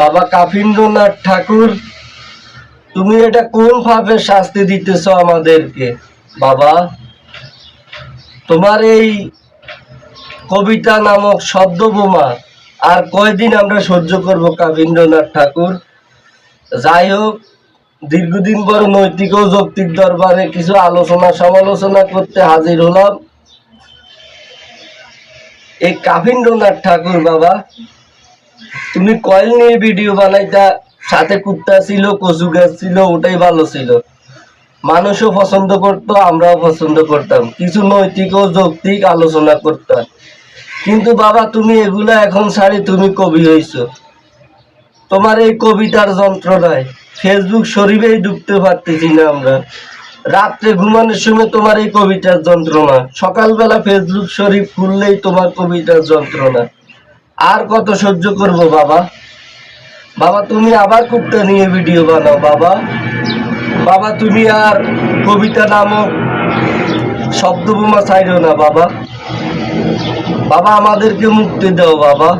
বাবা কাফিন্দ্রনাথ ঠাকুর, তুমি এটা কোন ভাবে শাস্তি দিতেছ আমাদেরকে? বাবা, তোমার এই কবিতা নামক শব্দবোমা আর কয়দিন আমরা সহ্য করব কাফিন্দ্রনাথ ঠাকুর? যাই হোক, দীর্ঘদিন পর নৈতিক ও যৌক্তিক দরবারে কিছু আলোচনা সমালোচনা করতে হাজির হলাম। এই কাফিন্দ্রনাথ ঠাকুর বাবা, তুমি কয়েল নিয়ে ভিডিও বানাইতা, সাথে কুত্তা ছিল, কচু গাছ ছিল, ওটাই ভালো ছিল। মানুষও পছন্দ করতো, আমরাও পছন্দ করতাম, কিছু নৈতিক ও যৌক্তিক আলোচনা করতাম। কিন্তু বাবা, তুমি এগুলা এখন ছাড়ি তুমি কবি হইছো। তোমার এই কবিতার যন্ত্রণায় ফেসবুক শরীফেই ঢুকতে পারতেছি না আমরা। রাত্রে ঘুমানোর সময় তোমার এই কবিতার যন্ত্রণা, সকালবেলা ফেসবুক শরীফ খুললেই তোমার কবিতার যন্ত্রণা। আর কত সহ্য করব বাবা? বাবা, তুমি আবার কুত্তা নিয়ে ভিডিও বানাও বাবা। বাবা, তুমি আর কবিতা নামক শব্দবোমা ছাইড়ো না বাবা। বাবা, আমাদেরকে মুক্তি দাও বাবা।